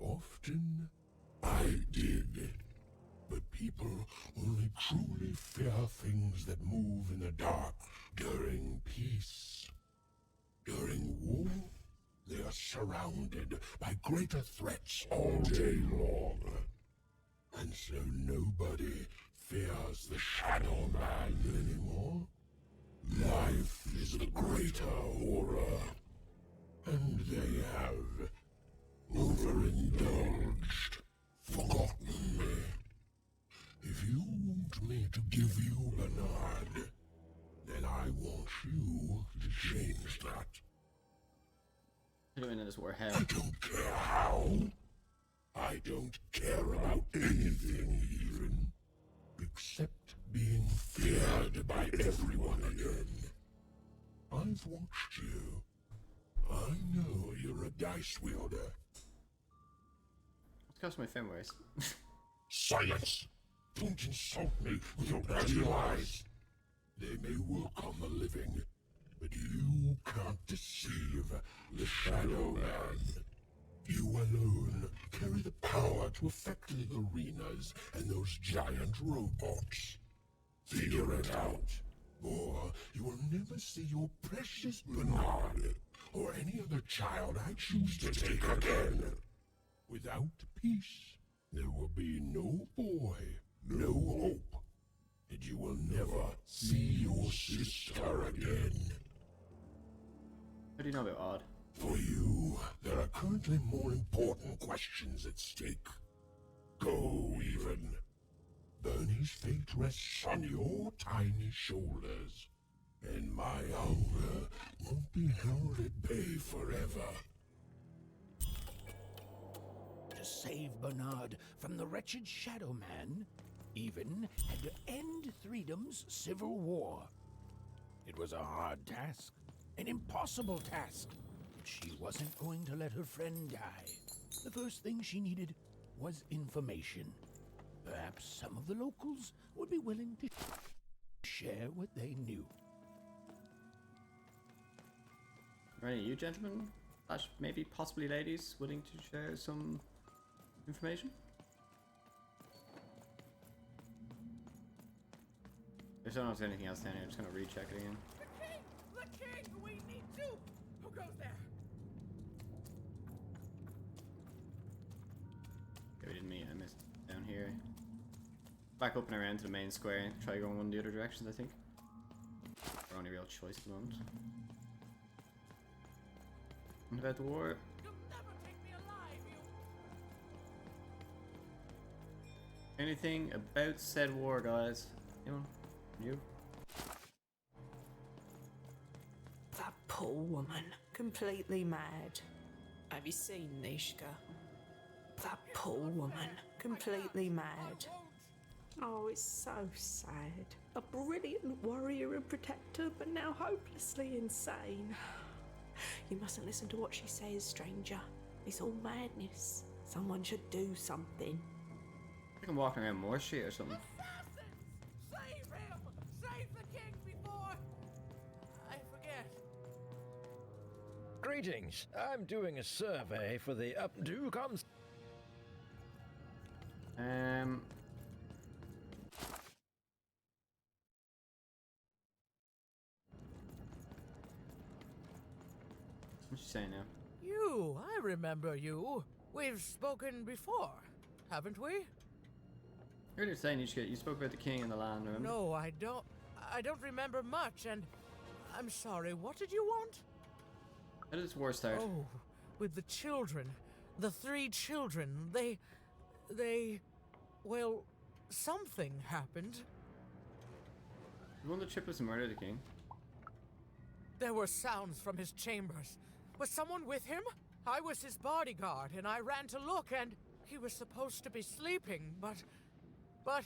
often? I did. But people only truly fear things that move in the dark during peace. During war, they are surrounded by greater threats all day long. And so nobody fears the Shadow Man anymore. Life is the greater horror. And they have overindulged, forgotten me. If you want me to give you Bernard, then I want you to change that. I don't know this war how. I don't care how. I don't care about anything even, except being feared by everyone again. I've watched you. I know you're a dice wielder. What's cost my femways? Silence! Don't insult me with your bloody lies. They may work on the living, but you can't deceive the Shadow Man. You alone carry the power to affect the arenas and those giant robots. Figure it out, or you will never see your precious Bernard or any other child I choose to take again. Without peace, there will be no boy, no hope, and you will never see your sister again. What do you know about Odd? For you, there are currently more important questions at stake. Go, even. Bernie's fate rests on your tiny shoulders, and my hunger won't be held at bay forever. To save Bernard from the wretched Shadow Man, Even had to end Threedom's civil war. It was a hard task, an impossible task, but she wasn't going to let her friend die. The first thing she needed was information. Perhaps some of the locals would be willing to share what they knew. Are any of you gentlemen, slash maybe possibly ladies, willing to share some information? If I don't know if there's anything else down here, I'm just gonna recheck it again. The king! We need to! Who goes there? Okay, we didn't meet, I missed down here. Back up and around to the main square and try going one of the other directions, I think. Our only real choice at the moment. And about the war. You'll never take me alive, you... Anything about said war, guys? Anyone? You? That poor woman, completely mad. Have you seen Nishka? That poor woman, completely mad. Oh, it's so sad. A brilliant warrior and protector, but now hopelessly insane. You mustn't listen to what she says, stranger. It's all madness. Someone should do something. I think I'm walking around Moore Street or something. Assassins! Save him! Save the king before... I forget. Greetings. I'm doing a survey for the updo comes. What's she saying now? You, I remember you. We've spoken before, haven't we? Earlier saying you spoke about the king and the land, remember? No, I don't. I don't remember much, and I'm sorry. What did you want? How did this war start? Oh, with the children. The 3 children. Well, something happened. You won the triplets and murdered the king? There were sounds from his chambers. Was someone with him? I was his bodyguard, and I ran to look, and he was supposed to be sleeping, but... I'm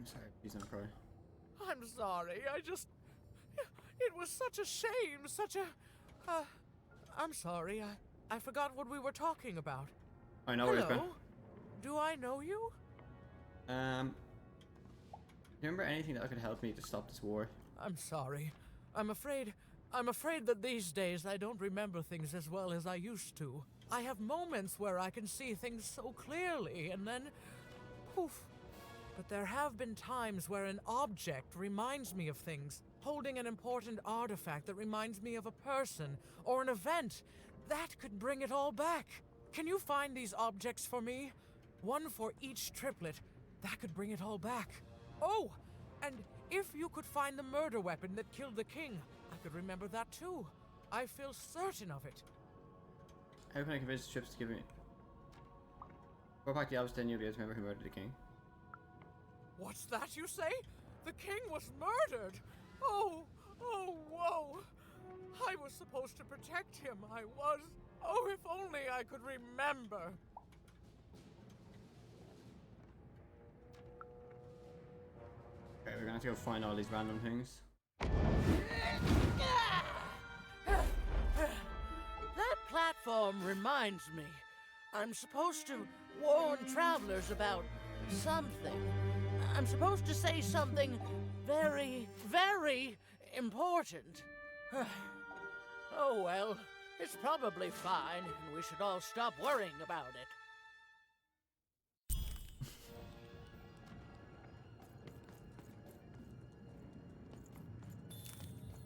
sorry, please don't cry. I'm sorry, It was such a shame, such a... I'm sorry, I forgot what we were talking about. I know where it's been. Hello? Do I know you? Do you remember anything that could help me to stop this war? I'm sorry. I'm afraid that these days I don't remember things as well as I used to. I have moments where I can see things so clearly, and then poof. But there have been times where an object reminds me of things, holding an important artifact that reminds me of a person or an event. That could bring it all back. Can you find these objects for me? One for each triplet. That could bring it all back. Oh, and if you could find the murder weapon that killed the king, I could remember that too. I feel certain of it. How can I convince the ships to give me... Go back to the Albus, then you'll be able to remember who murdered the king. What's that you say? The king was murdered! Oh, whoa! I was supposed to protect him, I was. Oh, if only I could remember. Okay, we're gonna have to go find all these random things. That platform reminds me. I'm supposed to warn travelers about something. I'm supposed to say something very, very important. Oh well, it's probably fine, and we should all stop worrying about it.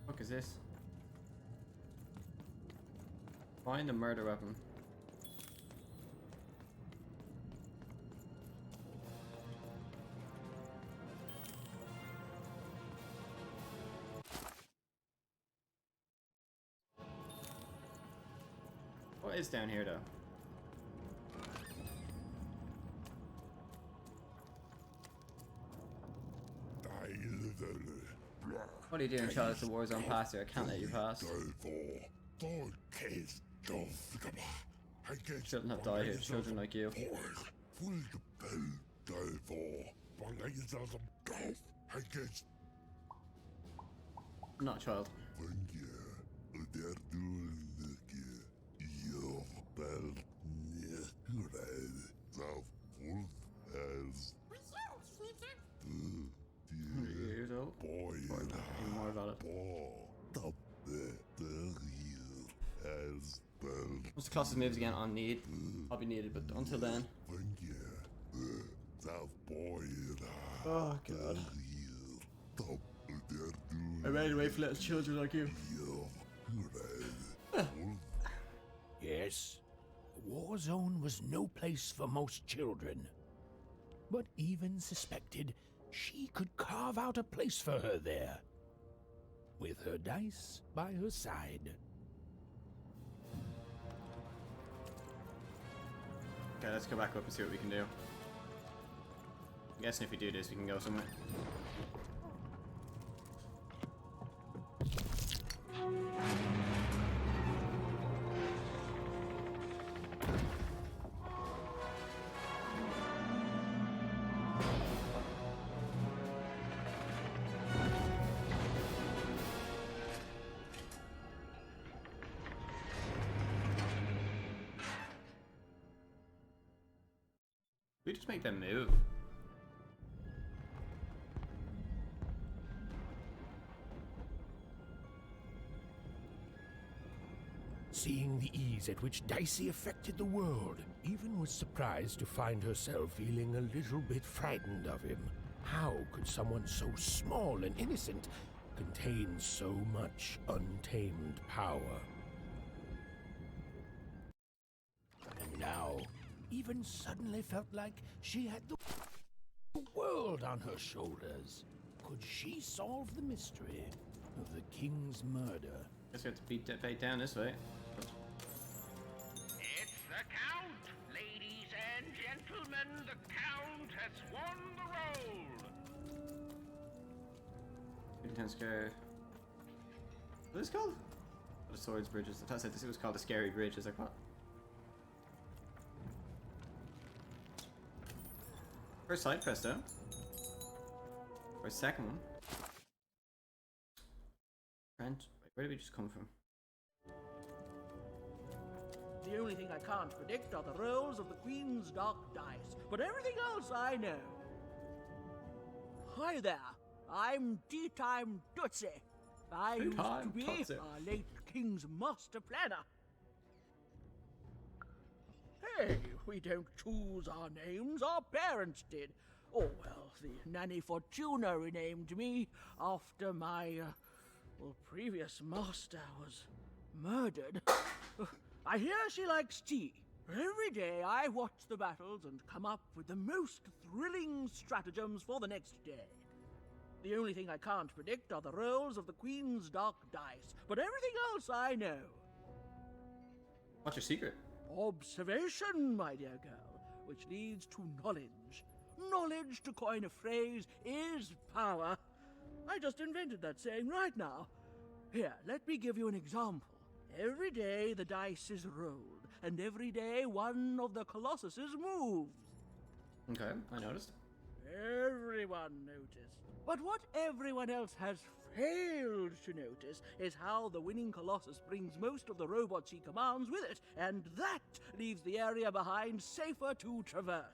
What is this? Find the murder weapon. What is down here though? What are you doing, Charles? The war's on past here. I can't let you pass. Children have died here. Children like you. I'm not a child. Years old. Even more about it. Once the classes moves again on need, I'll be needed, but until then. Oh god. I'm ready to wait for little children like you. Yes, the war zone was no place for most children. But Even suspected she could carve out a place for her there, with her dice by her side. Okay, let's go back up and see what we can do. I'm guessing if we do this, we can go somewhere. We just make them move. Seeing the ease at which Dicey affected the world, Even was surprised to find herself feeling a little bit frightened of him. How could someone so small and innocent contain so much untamed power? And now, Even suddenly felt like she had the world on her shoulders. Could she solve the mystery of the king's murder? Guess we have to beat that bait down this way. It's the Count! Ladies and gentlemen, the Count has won the roll! Intense scare. What is it called? The Swords Bridges. I thought I said this was called the Scary Bridge. Is like what? First side quest though. Or second one. Trent. Wait, where did we just come from? The only thing I can't predict are the rolls of the Queen's dark dice, but everything else I know. Hi there, I'm Tea Time Tootsie. I used to Time be cuts it. our late king's master planner. Hey, we don't choose our names, our parents did. Oh, well, the Nanny Fortuna renamed me after my, previous master was murdered. I hear she likes tea. Every day I watch the battles and come up with the most thrilling stratagems for the next day. The only thing I can't predict are the rolls of the Queen's Dark Dice, but everything else I know. What's your secret? Observation, my dear girl, which leads to knowledge. Knowledge, to coin a phrase, is power. I just invented that saying right now. Here, let me give you an example. Every day the dice is rolled, and every day one of the colossuses moves. Okay, I noticed. Everyone noticed. But what everyone else has failed to notice is how the winning Colossus brings most of the robots he commands with it, and that leaves the area behind safer to traverse.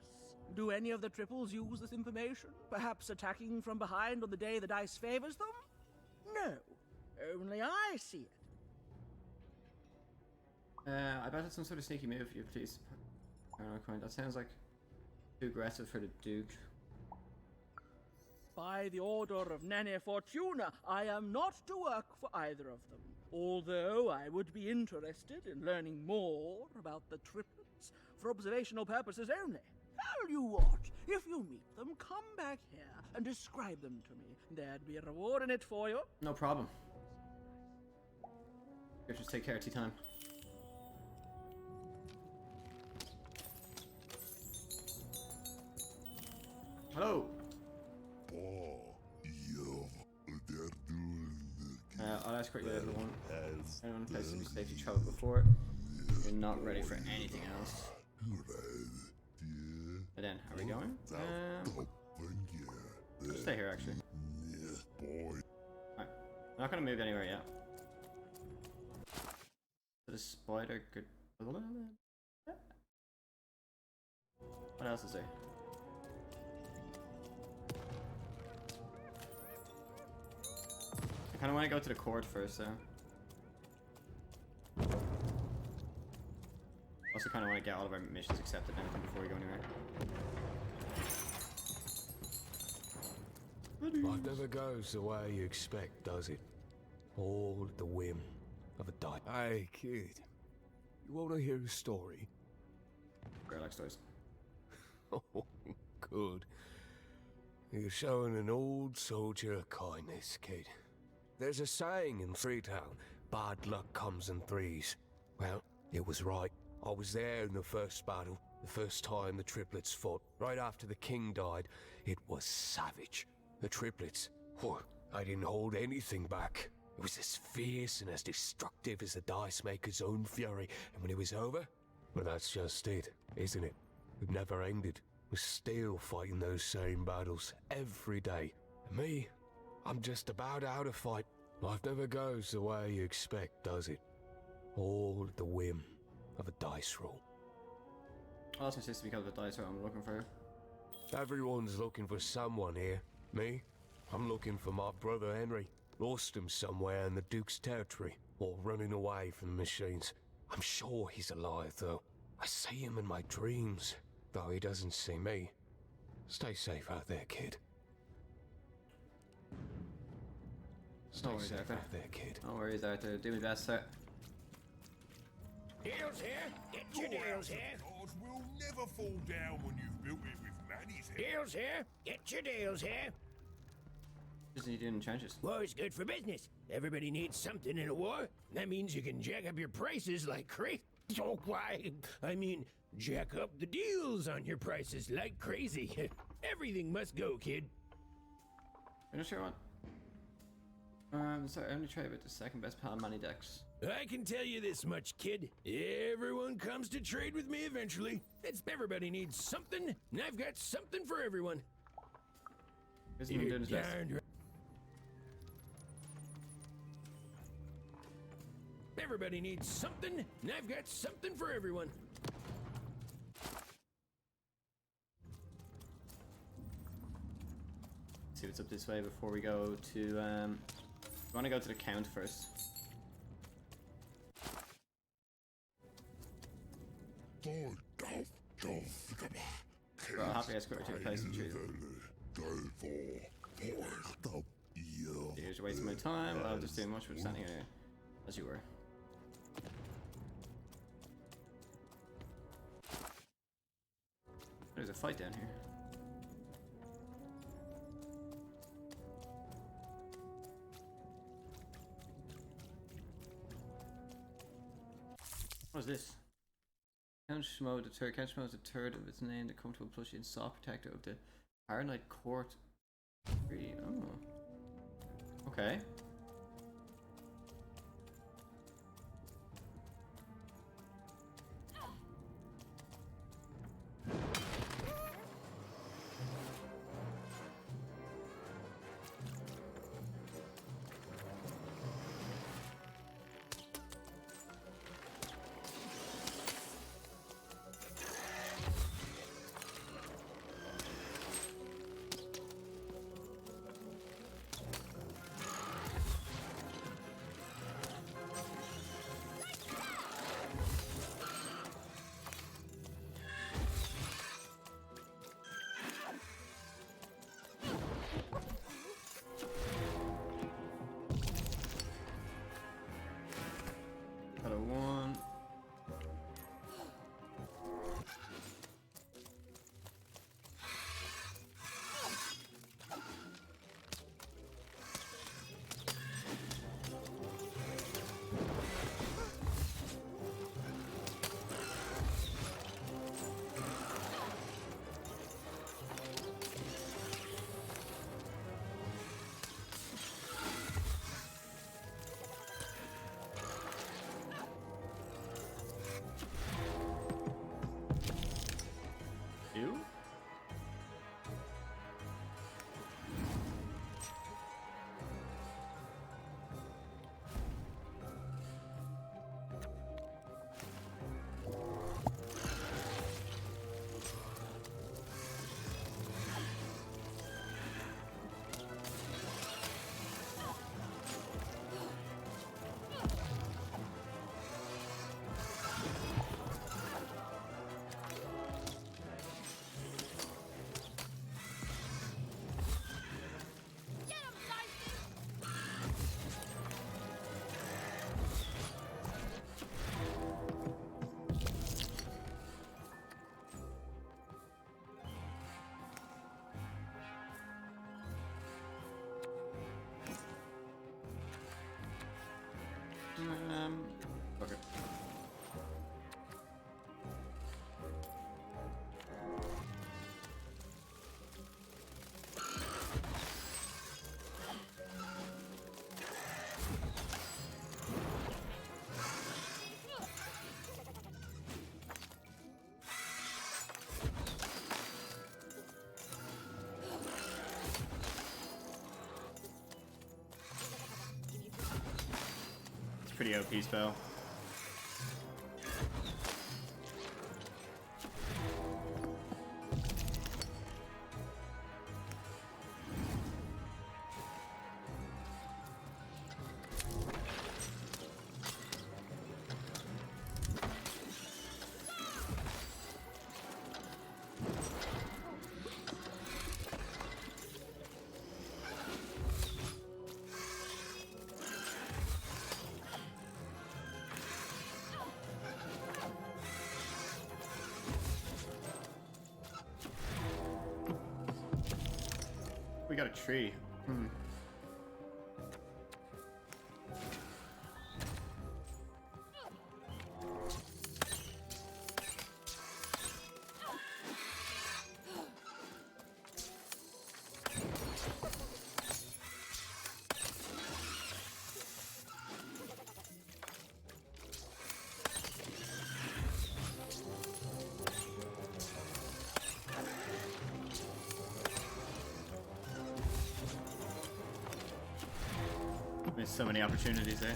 Do any of the triples use this information? Perhaps attacking from behind on the day the dice favors them? No. Only I see it. I bet it's some sort of sneaky move for you, please. Paranoid coin. That sounds like too aggressive for the Duke. By the order of Nanny Fortuna, I am not to work for either of them. Although I would be interested in learning more about the triplets for observational purposes only. Tell you what, if you meet them, come back here and describe them to me. There'd be a reward in it for you. No problem. You just take care of tea time. Hello. I'll escort you over one. Anyone places to be safe to travel before. You're not ready for anything else. But then, are we going? Let's stay here actually. Alright. I'm not gonna move anywhere yet. The spider could. What else is there? I kinda wanna go to the court first though. Also kinda wanna get all of our missions accepted and everything before we go anywhere. Life never goes the way you expect, does it? All at the whim of a die. Hey, kid. You want to hear a story? Girl like stories. Oh, good. You're showing an old soldier kindness, kid. There's a saying in Freetown, bad luck comes in threes. Well, it was right. I was there in the first battle, the first time the triplets fought. Right after the king died, it was savage. The triplets, I didn't hold anything back. It was as fierce and as destructive as the dice maker's own fury. And when it was over, well, that's just it, isn't it? It never ended. We're still fighting those same battles every day. And me, I'm just about out of fight. Life never goes the way you expect, does it? All at the whim of a dice roll. Oh, that's my sister because of the dice roll I'm looking for. Everyone's looking for someone here. Me? I'm looking for my brother Henry. Lost him somewhere in the Duke's territory, or running away from the machines. I'm sure he's alive, though. I see him in my dreams, though he doesn't see me. Stay safe out there, kid. Stay No worries, safe Arthur. out there, kid. No worries, Arthur. Do my best, sir. Deals here. Get your deals here. Lord will never fall down when you've built it with Manny's head. Deals here. Get your deals here. What are you doing in trenches? War's good for business. Everybody needs something in a war. That means you can jack up your prices like crazy. Oh, why? I mean, jack up the deals on your prices like crazy. Everything must go, kid. I'm not sure what. Sorry, I only tried with the second best pal money decks. I can tell you this much, kid. Everyone comes to trade with me eventually. It's everybody needs something, and I've got something for everyone. Isn't even doing his best. Darned right. Everybody needs something, and I've got something for everyone. See what's up this way before we go to I want to go to the count first. Well, happy escort to a place in tree. You're wasting my time. I'll just do much for standing here as you were. There's a fight down here. What is this? Count Schmo the third. Count Schmo is the third of its name, the comfortable plushie and soft protector of the Paranite Court. Oh. Okay. Okay. It's pretty OP spell. We got a tree. Missed so many opportunities there.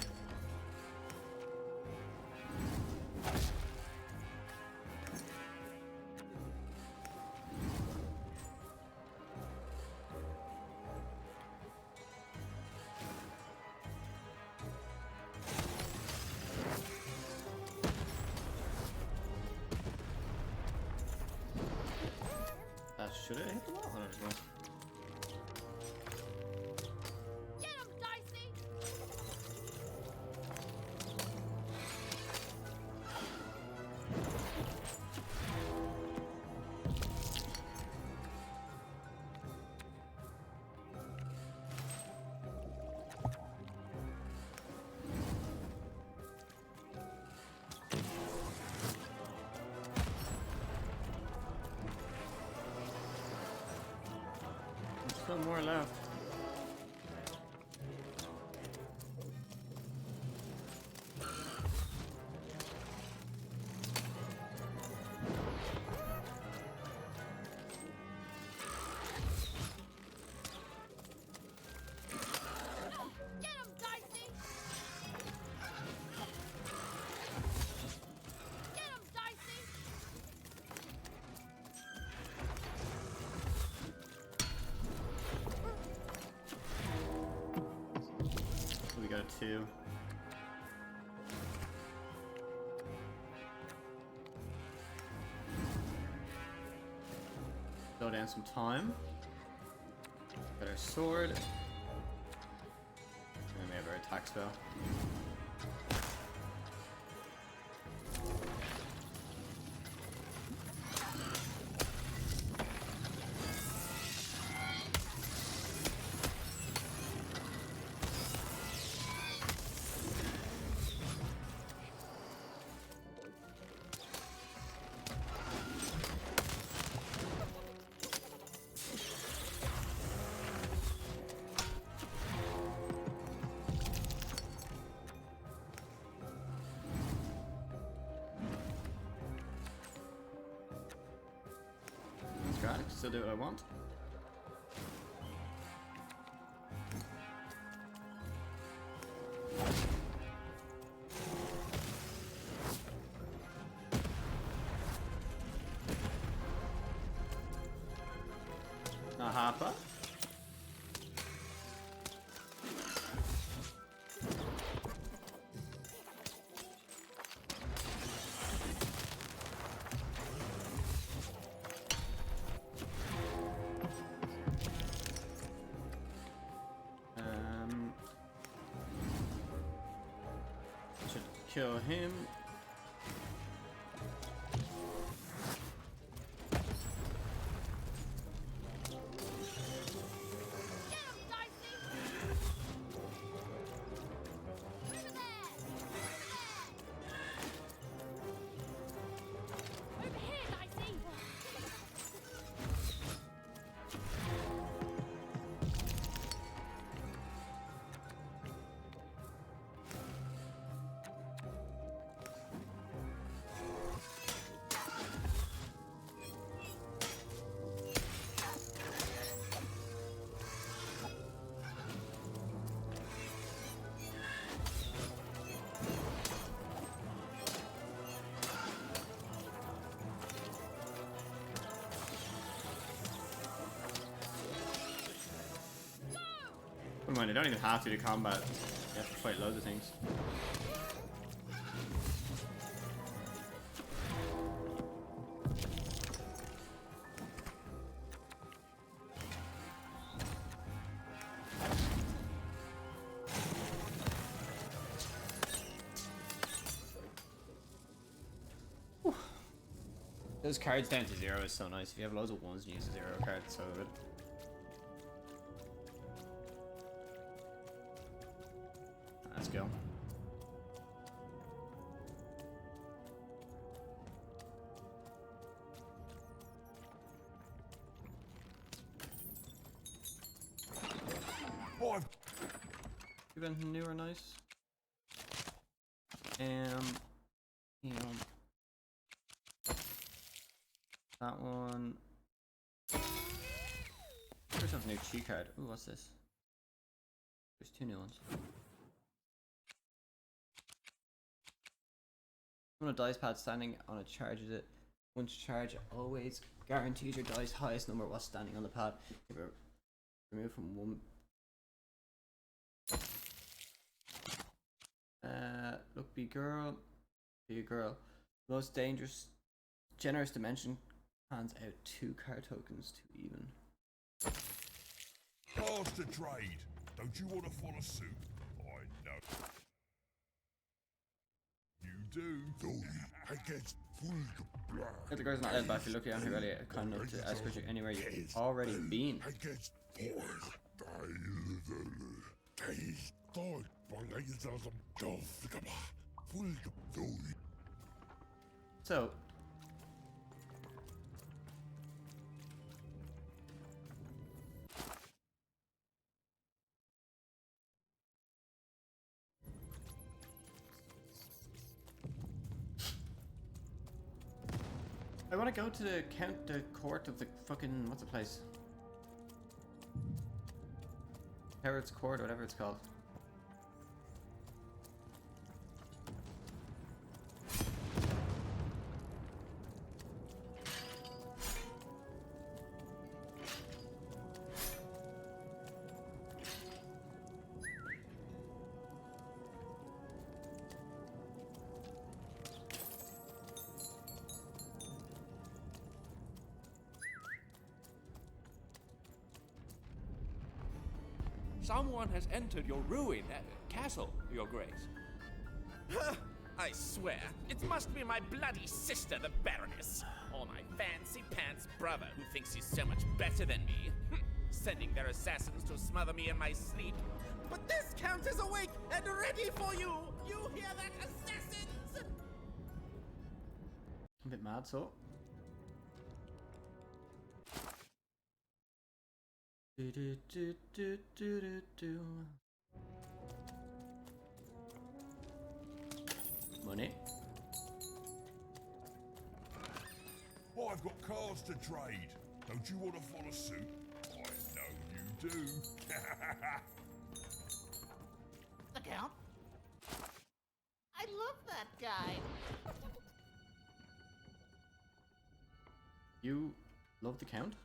Should I hit the wall? I don't know. Get him, Dicey! There's still more left. Get him, Dicey! Get him, Dicey! So we got a 2. Slow down some time. Got our sword. And then we have our attack spell. That's great, I can still do what I want. Now Harper. Should kill him. Get him, Dicey! Over there! Over here, Dicey! Don't mind, I don't even have to do combat. You have to fight loads of things. Whew. Those cards down to 0 is so nice. If you have loads of 1s and use a 0 card, it's so good. Let's go. Boy, You got anything new or nice? You know, that one. There's a new cheat card. Ooh, what's this? There's 2 new ones. When a dice pad standing on it charges it. Once charged, always guarantees your dice highest number while standing on the pad. If it removed from one. Look, be a girl. Most dangerous, generous dimension Hands out 2 card tokens to even. Pass the trade. Don't you want to follow suit? I know. You do. If the girl's not led by, if you're lucky, I'm really kind enough to escort you anywhere you've already been. So, I want to go to the court of the fucking, what's the place? Herod's Court or whatever it's called. Someone has entered your ruined castle, Your Grace. I swear, it must be my bloody sister, the Baroness, or my fancy pants brother who thinks he's so much better than me, sending their assassins to smother me in my sleep. But this Count is awake and ready for you! You hear that, assassins? A bit mad, so. Money. Oh, I've got cars to trade. Don't you want to follow suit? I know you do. The Count? I love that guy. You love the Count?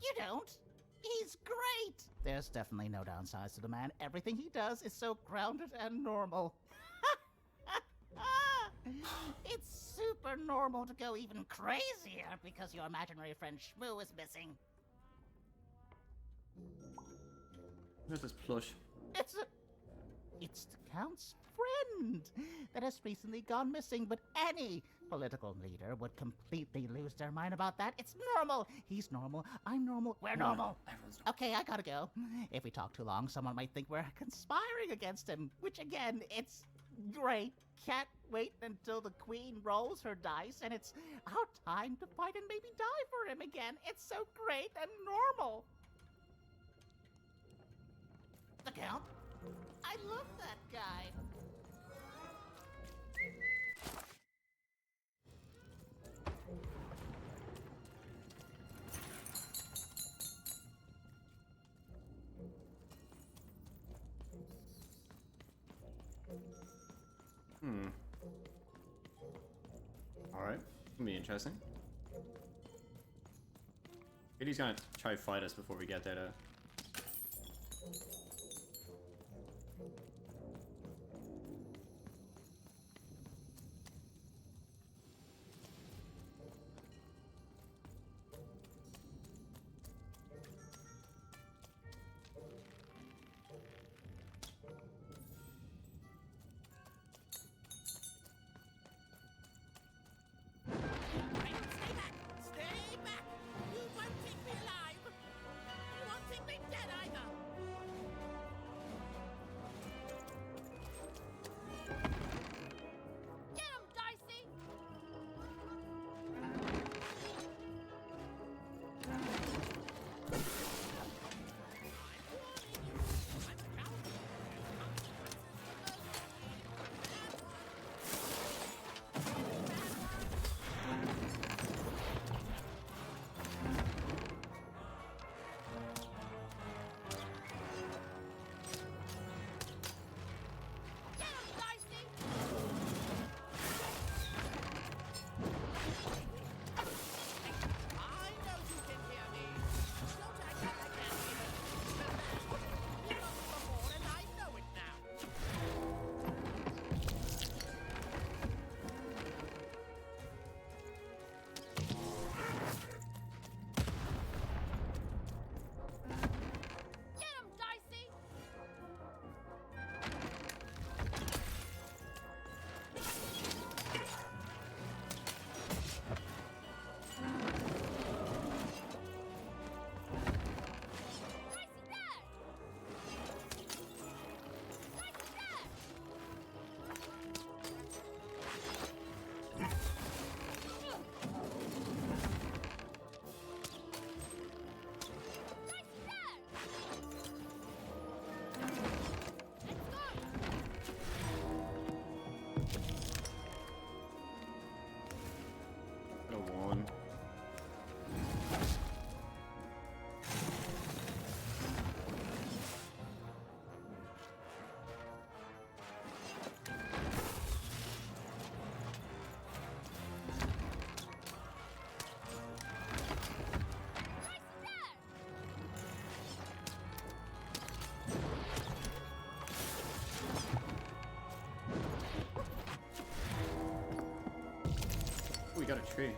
You don't? He's great! There's definitely no downsides to the man. Everything he does is so grounded and normal. It's super normal to go even crazier because your imaginary friend Shmoo is missing. Where's this plush? It's the Count's friend that has recently gone missing, but any political leader would completely lose their mind about that. It's normal. He's normal. I'm normal. We're normal. Okay, I gotta go. If we talk too long, someone might think we're conspiring against him, which again, it's great. Can't wait until the Queen rolls her dice and it's our time to fight and maybe die for him again. It's so great and normal. The Count? I love that guy. Alright, gonna be interesting. He's gonna try to fight us before we get there, though. Stay back! You won't take me alive! You won't take me dead either! we got a tree.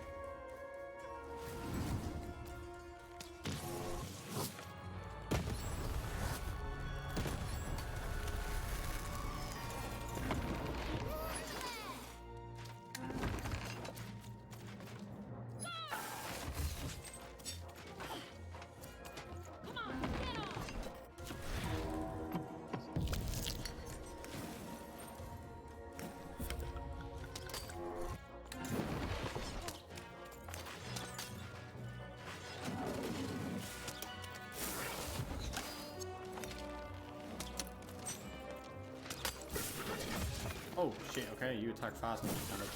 Oh shit, okay, you attack fast enough. Kind of.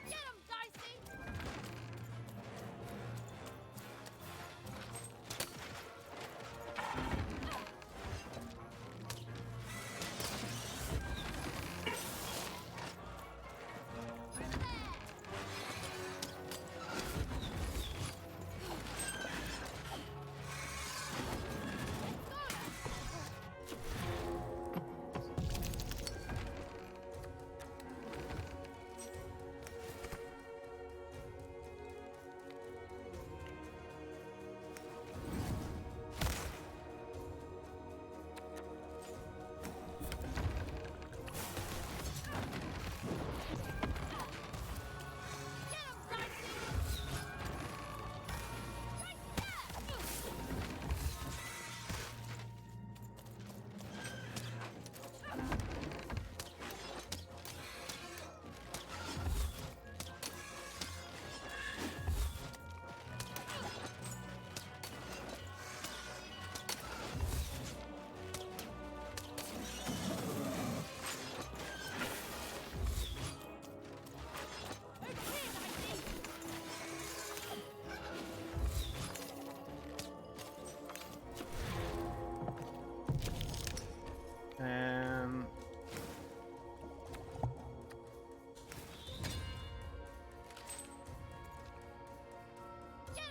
Get him, Dicey! Get him,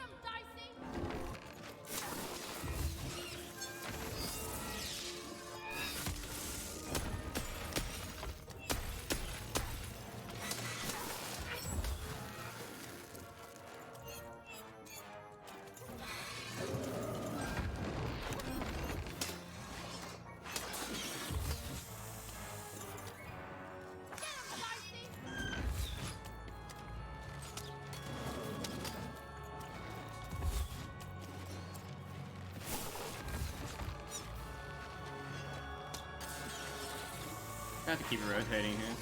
Dicey! I have to keep it rotating here.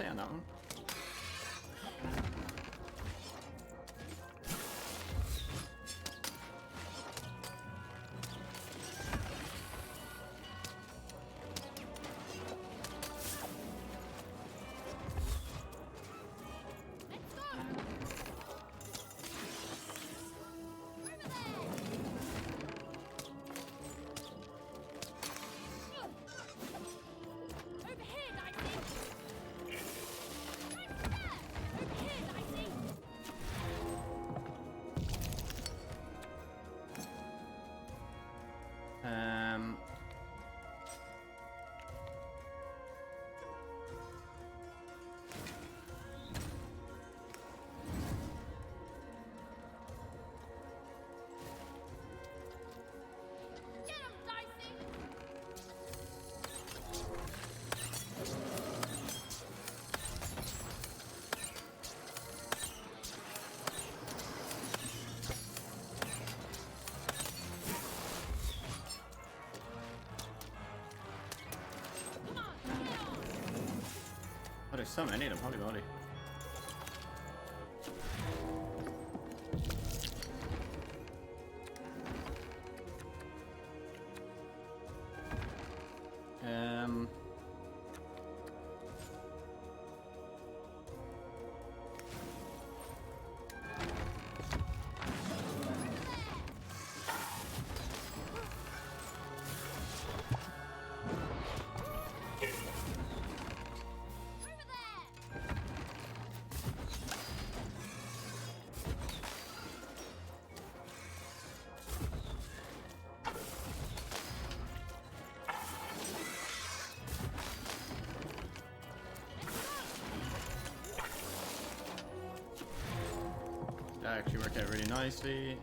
delay on that one. Oh, there's so many of them, holy moly. That actually worked out really nicely.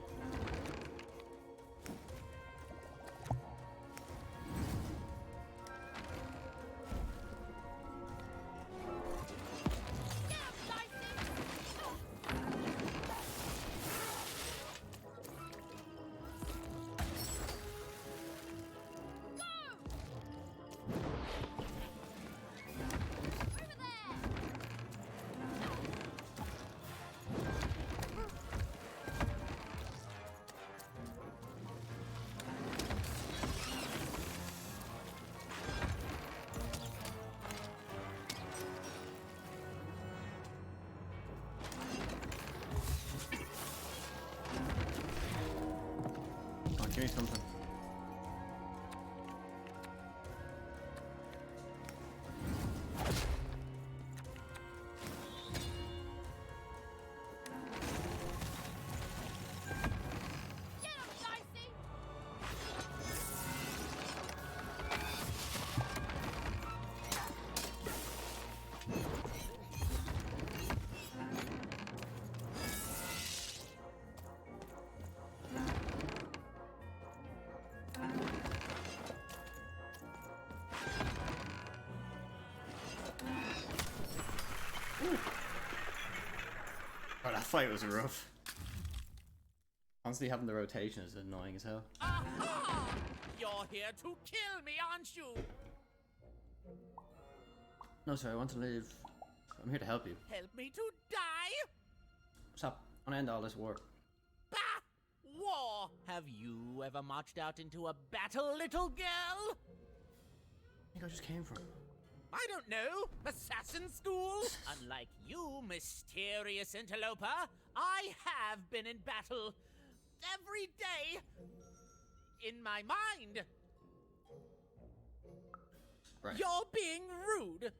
Give me something. Oh, that fight was rough. Honestly, having the rotation is annoying as hell. Aha! You're here to kill me, aren't you? No, sir, I want to live. I'm here to help you. Help me to die? Stop. I want to end all this war. Bah! War! Have you ever marched out into a battle, little girl? I think I just came from. I don't know. Assassin school? Unlike you, mysterious interloper, I have been in battle. Every day. In my mind. Right. You're being rude.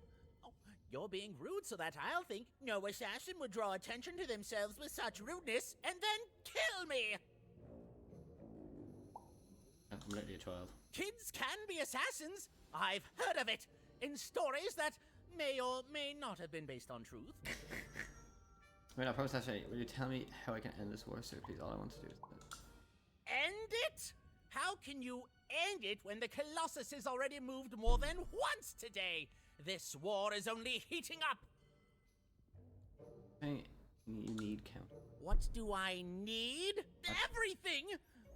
Oh, you're being rude so that I'll think no assassin would draw attention to themselves with such rudeness and then kill me. I'm completely a child. Kids can be assassins. I've heard of it. In stories that may or may not have been based on truth. Wait, I promise actually, will you tell me how I can end this war, sir, please? All I want to do is that. End it? How can you end it when the Colossus has already moved more than once today? This war is only heating up. Hey, you need count. What do I need? Everything!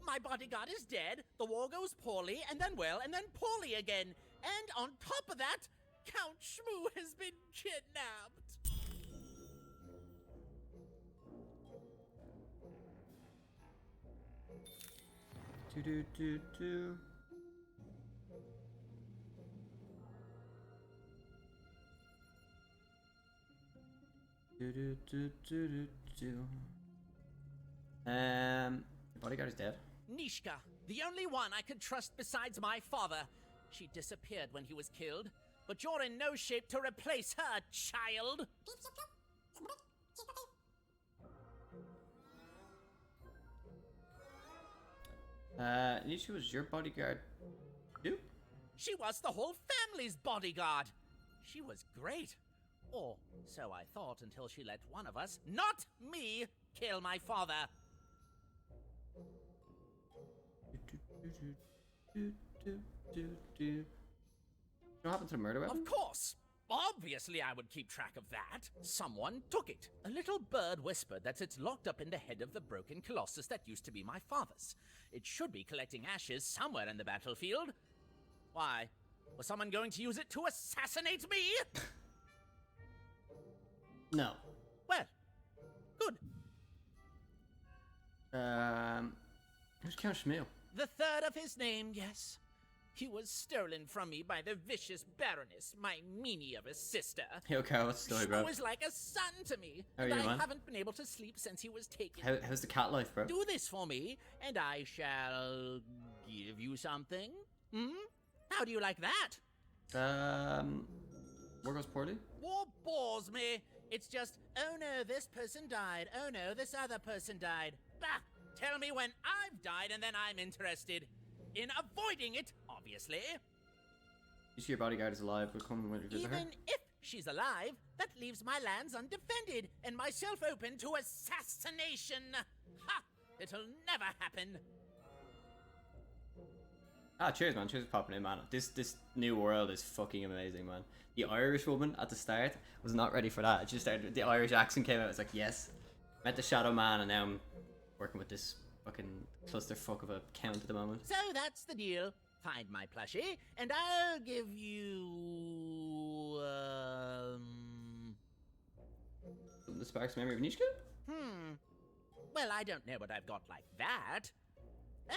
My bodyguard is dead, the war goes poorly, and then well, and then poorly again. And on top of that, Count Shmoo has been kidnapped. Do. Your bodyguard is dead. Nishka, the only one I could trust besides my father. She disappeared when he was killed, but you're in no shape to replace her, child. Nisha was your bodyguard too? She was the whole family's bodyguard. She was great. Or so I thought until she let one of us, not me, kill my father. What happened to the murder weapon? Of course. Obviously I would keep track of that. Someone took it. A little bird whispered that it's locked up in the head of the broken colossus that used to be my father's. It should be collecting ashes somewhere in the battlefield. Why? Was someone going to use it to assassinate me? No. Well, good. Who's Count Schmiel? The third of his name, yes. He was stolen from me by the vicious Baroness, my meanie of a sister. Hey, okay, what's the story, bro? He was like a son to me, How are and you, I man? haven't been able to sleep since he was taken. How's the cat life, bro? Do this for me, and I shall give you something. Hmm? How do you like that? War goes poorly? War bores me. It's just, oh no, this person died. Oh no, this other person died. Bah! Tell me when I've died, and then I'm interested in avoiding it, obviously. You see your bodyguard is alive, we'll come when you visit her? Even if she's alive, that leaves my lands undefended and myself open to assassination. Ha! It'll never happen. Ah, cheers, man. Cheers for popping in, man. This new world is fucking amazing, man. The Irish woman at the start was not ready for that. It just started, the Irish accent came out. It's like, yes. Met the Shadow Man, and now I'm working with this fucking clusterfuck of a count at the moment. So that's the deal. Find my plushie, and I'll give you, The Sparks Memory of Nishka? Well, I don't know what I've got like that.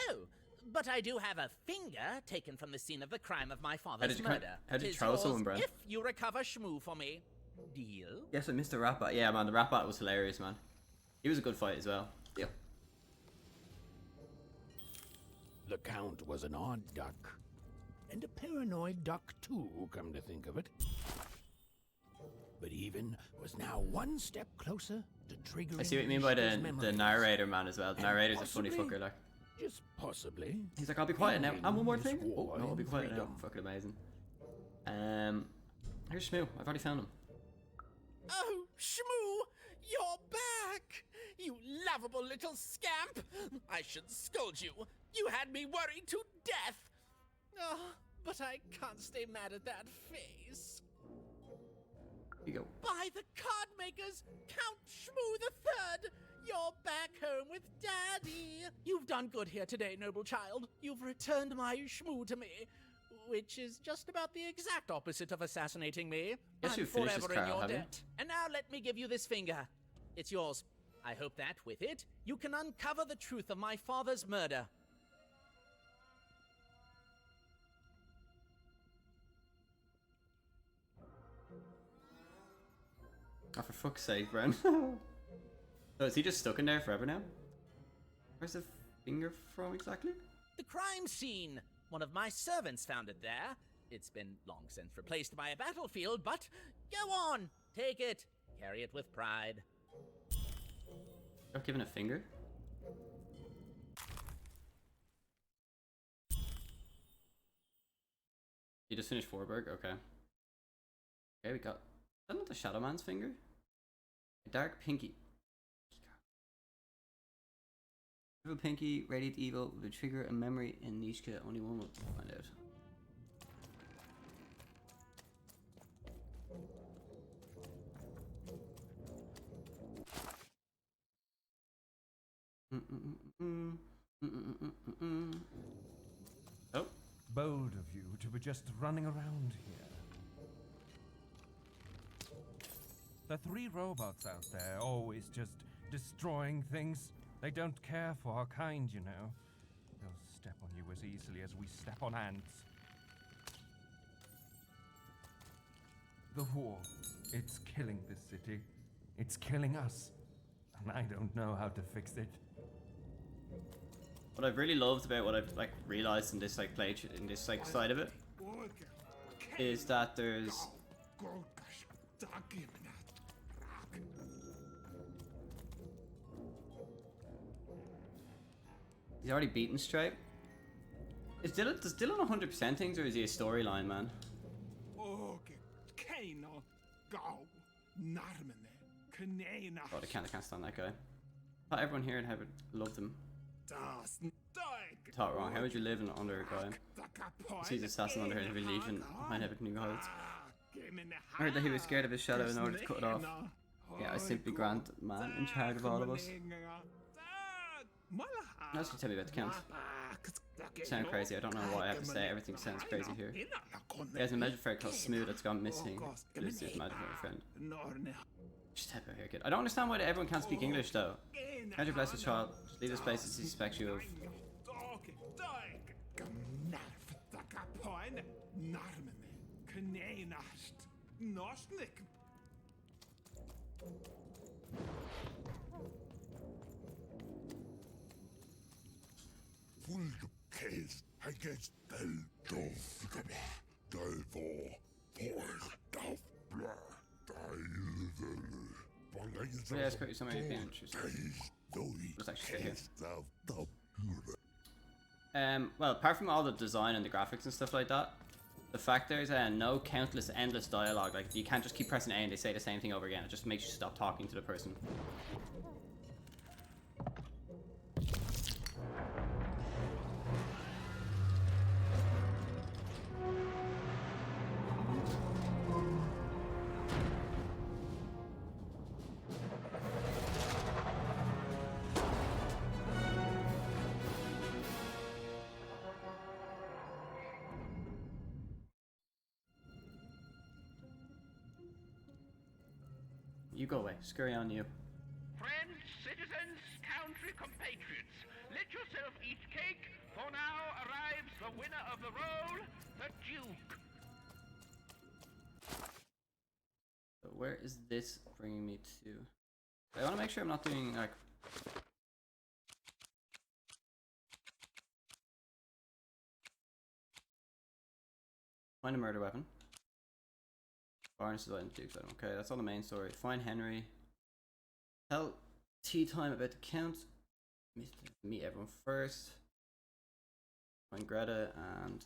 Oh, but I do have a finger taken from the scene of the crime of my father's murder. How did you 'Tis throw yours someone, bro? If you recover Shmoo for me. Deal? Yes, I missed the rap bat. Yeah, man, the rap bat was hilarious, man. He was a good fight as well. Deal. The Count was an odd duck. And a paranoid duck too, come to think of it. But even was now one step closer to triggering. I see what you mean by Nishka's the memories. narrator, man, as well. The And narrator's a funny possibly, fucker, like. Just possibly. He's like, I'll be quiet now. And one more thing. Ending Oh, no, I'll be in quiet now. freedom. Fucking amazing. Here's Shmoo. I've already found him. Oh, Shmoo! You're back! You lovable little scamp! I should scold you. You had me worried to death. Oh, but I can't stay mad at that face. Here you go. By the card makers, Count Shmoo the Third! You're back home with Daddy! You've done good here today, noble child. You've returned my Shmoo to me, which is just about the exact opposite of assassinating me. Guess I'm you've finished this, forever in Carl, your have you? debt. And now let me give you this finger. It's yours. I hope that, with it, you can uncover the truth of my father's murder. Oh, for fuck's sake, Bren. So is he just stuck in there forever now? Where's the finger from exactly? The crime scene! One of my servants found it there. It's been long since replaced by a battlefield, but go on! Take it. Carry it with pride. Not given a finger? You just finished Forberg? Okay. Okay, we got... Is that not the Shadow Man's finger? A dark pinky. Evil pinky, radiant evil, will trigger a memory in Nishka. Only one will find out. Oh. Bold of you to be just running around here. The 3 robots out there always just destroying things. They don't care for our kind, you know. They'll step on you as easily as we step on ants. The war, it's killing this city. It's killing us. And I don't know how to fix it. What I've really loved about what I've like realized in this like play in this like side of it is that there's he's already beaten Stripe. Does Dylan 100% things, or is he a storyline man? Oh, I can't stand that guy. I thought everyone here in Heaven loved him. Thought wrong. How would you live under a guy? He's assassin under every legion behind everything he holds. I heard that he was scared of his shadow in order to cut it off. Yeah, I simply grant man in charge of all of us. Now just tell me about the count. You sound crazy. I don't know what I have to say. Everything sounds crazy here. There's a magic fairy called Smooth that's gone missing. This is magic fairy friend. Just type out here, kid. I don't understand why everyone can't speak English though. How'd you bless this child? Just leave this place as he suspects you of. against del dov delvor por Yeah, it's got somewhere you can choose. Let's actually stay here. Well, apart from all the design and the graphics and stuff like that, the fact there's no countless endless dialogue, like you can't just keep pressing A and they say the same thing over again. It just makes you stop talking to the person. You go away. Scurry on you. Friends, citizens, country compatriots, let yourself eat cake, for now arrives the winner of the role, the Duke. So where is this bringing me to? I want to make sure I'm not doing like... Find a murder weapon. Barnes is in Duke's item. Okay, that's all the main story. Find Henry. Tell tea time about the count. Meet everyone first. Find Greta and...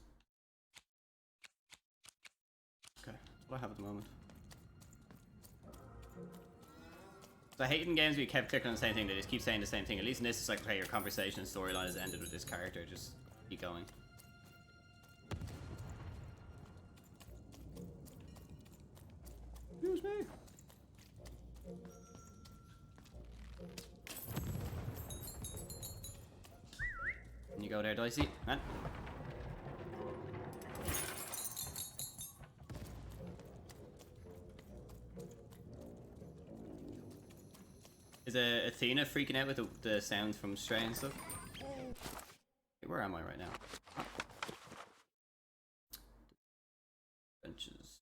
Okay, that's what I have at the moment. So I hate in games where you kept clicking on the same thing, they just keep saying the same thing. At least in this it's like, okay, your conversation and storyline has ended with this character, just keep going. Excuse me. Can you go there, Dicey? Man. Is Athena freaking out with the sounds from Stray and stuff? Hey, where am I right now? Benches.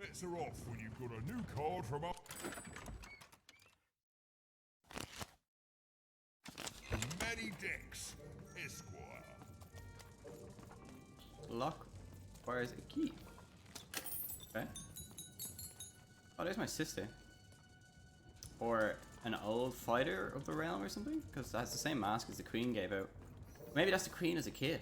Bets are off when you've got a new card from up. Matty Dex, Esquire. Lock requires a key. Okay. Oh, there's my sister. Or an old fighter of the realm or something? Because that's the same mask as the queen gave out. Maybe that's the queen as a kid.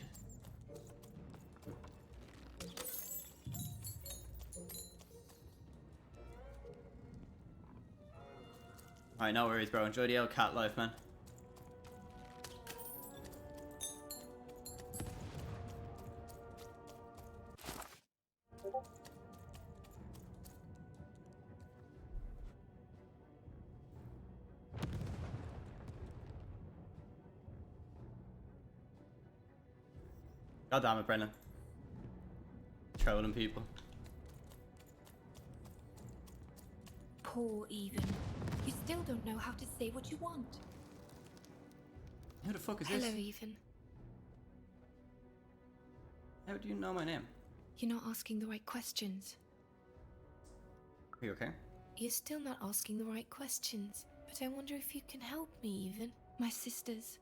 Alright, no worries, bro. Enjoy the old cat life, man. God damn it, Brennan. Trolling people. Poor Even. You still don't know how to say what you want. Who the fuck is Hello, this? Even. How do you know my name? You're not asking the right questions. Are you okay? You're still not asking the right questions. But I wonder if you can help me, Even. My sisters.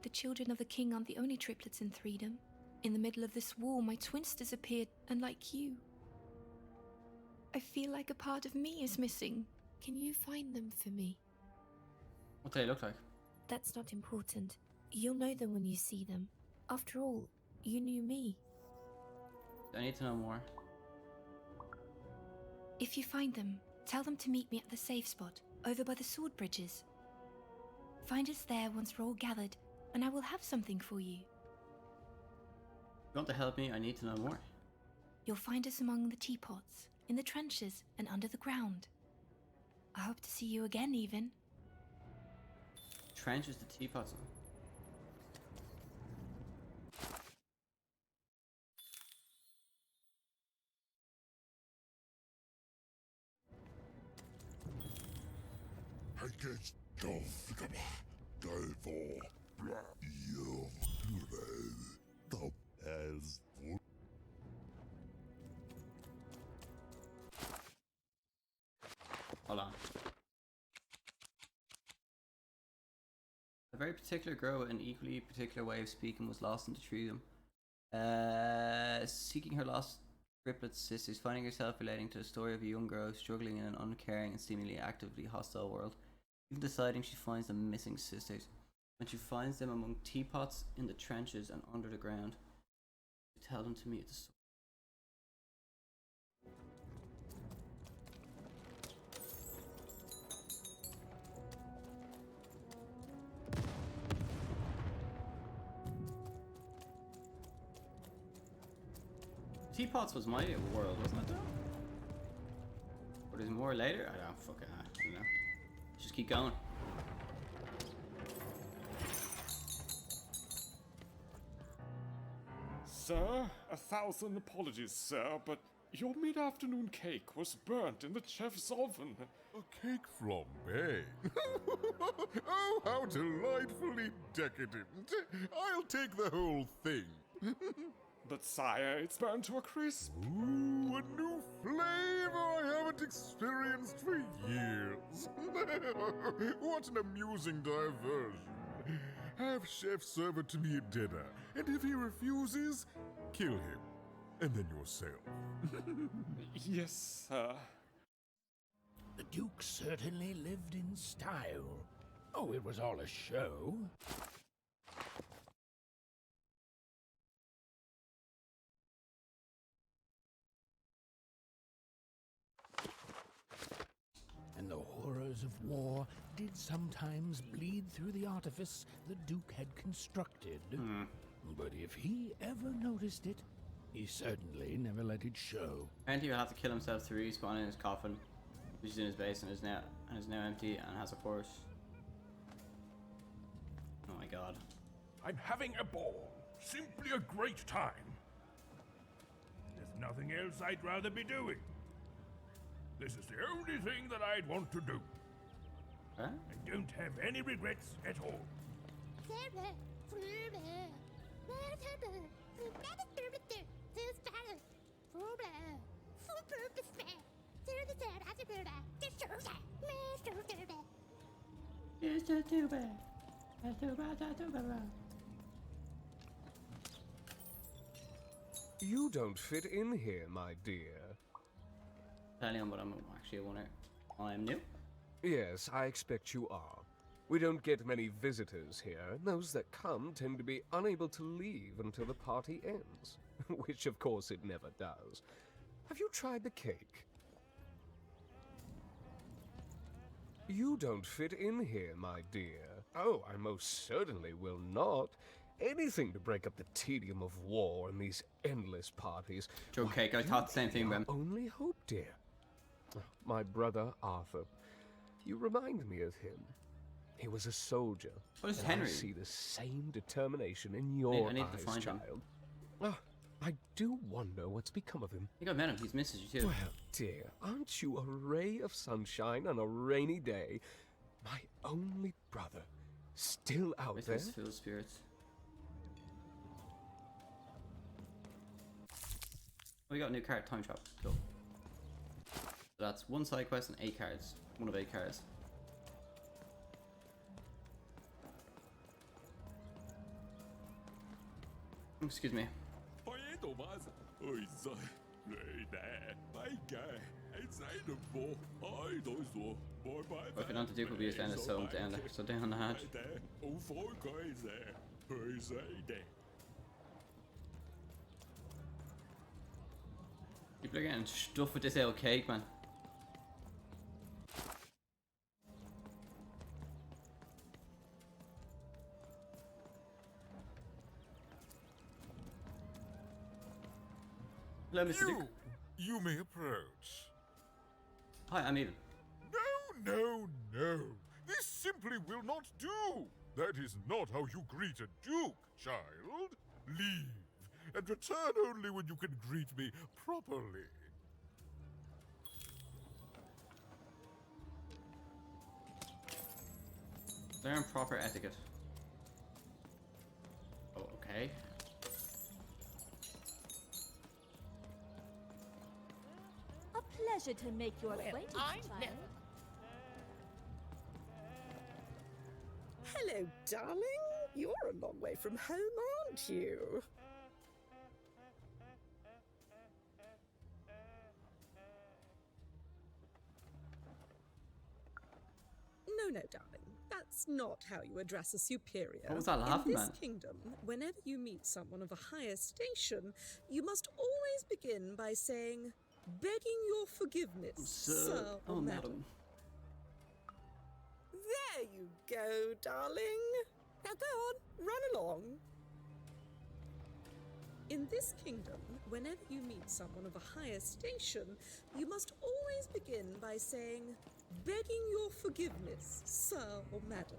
The children of the king aren't the only triplets in Freedom. In the middle of this war, my twins disappeared, and like you, I feel like a part of me is missing. Can you find them for me? What do they look like? That's not important. You'll know them when you see them. After all, you knew me. I need to know more. If you find them, tell them to meet me at the safe spot, over by the sword bridges. Find us there once we're all gathered, and I will have something for you. You want to help me? I need to know more. You'll find us among the teapots, in the trenches, and under the ground. I hope to see you again, Even. Trenches to teapots. I guess Hold on. A very particular girl with an equally particular way of speaking was lost in the Freedom. Seeking her lost triplet sisters, finding herself relating to the story of a young girl struggling in an uncaring and seemingly actively hostile world. Even deciding she finds the missing sisters. When she finds them among teapots, in the trenches, and under the ground, to tell them to meet at the sword. Teapots was my world, wasn't it? Or there's more later? I don't fucking know. Just keep going. Sir, 1,000 apologies, sir, but your mid-afternoon cake was burnt in the chef's oven. A cake flambe? Oh, how delightfully decadent. I'll take the whole thing. But sire, it's burned to a crisp. Ooh, a new flavor I haven't experienced for years. What an amusing diversion. Have chef serve it to me at dinner, and if he refuses, kill him. And then yourself. Yes, sir. The Duke certainly lived in style. Oh, it was all a show. And the horrors of war did sometimes bleed through the artifice the Duke had constructed. But if he ever noticed it, he certainly never let it show. Apparently he'll have to kill himself to respawn in his coffin, which is in his base and is now empty and has a horse. Oh my god. I'm having a ball. Simply a great time. There's nothing else I'd rather be doing. This is the only thing that I'd want to do. Huh? I don't have any regrets at all. You don't fit in here, my dear. Tell him, but I'm actually a winner. I'm new. Yes, I expect you are. We don't get many visitors here, and those that come tend to be unable to leave until the party ends. Which, of course, it never does. Have you tried the cake? You don't fit in here, my dear. Oh, I most certainly will not. Anything to break up the tedium of war and these endless parties. Joe Cake, I thought the same thing, Ben. Only hope, dear. My brother, Arthur. You remind me of him. He was a soldier. What is and Henry? I see the same determination in your I need to eyes, find him. child. Oh, I do wonder what's become of him. I think I met him. He's missed you too. Well, dear, aren't you a ray of sunshine on a rainy day? My only brother, still out there? Feel spirits. Oh, we got a new card, Time Trap. Cool. So that's one side quest and 8 cards. One of 8 cards. Excuse me. Working on the Duke will be down so down there. So down the hatch. People are getting stuff with this old cake, man. Hello, Mr. Duke. You may approach. Hi, I'm Even. No. This simply will not do. That is not how you greet a duke, child. Leave, and return only when you can greet me properly. Learn proper etiquette. Oh, okay. A pleasure to make your acquaintance, child. Hello, darling. You're a long way from home, aren't you? No, darling. That's not how you address a superior. What was that laughing, In this man? kingdom, whenever you meet someone of a higher station, you must always begin by saying, begging your forgiveness, sir or madam. There you go, darling. Now go on, run along. In this kingdom, whenever you meet someone of a higher station, you must always begin by saying, begging your forgiveness, sir or madam.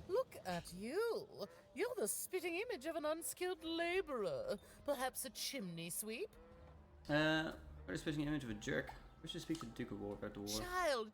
Look at you. You're the spitting image of an unskilled laborer. Perhaps a chimney sweep? We're a spitting image of a jerk. We should speak to the Duke of War about the war.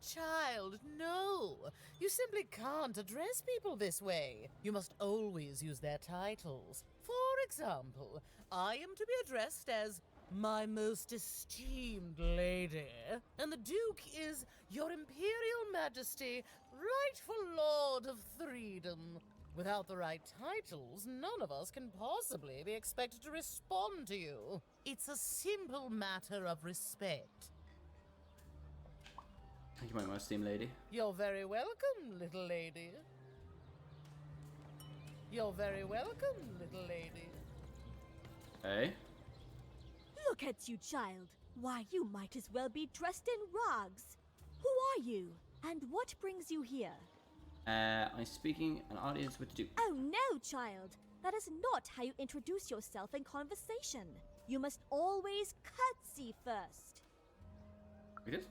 Child, no. You simply can't address people this way. You must always use their titles. For example, I am to be addressed as my most esteemed lady, and the Duke is your Imperial Majesty, rightful Lord of Freedom. Without the right titles, none of us can possibly be expected to respond to you. It's a simple matter of respect. Thank you, my most esteemed lady. You're very welcome, little lady. You're very welcome, little lady. Hey? Look at you, child. Why, you might as well be dressed in rags. Who are you? And what brings you here? I'm speaking an audience with the Duke. Oh no, child. That is not how you introduce yourself in conversation. You must always curtsy first. We did?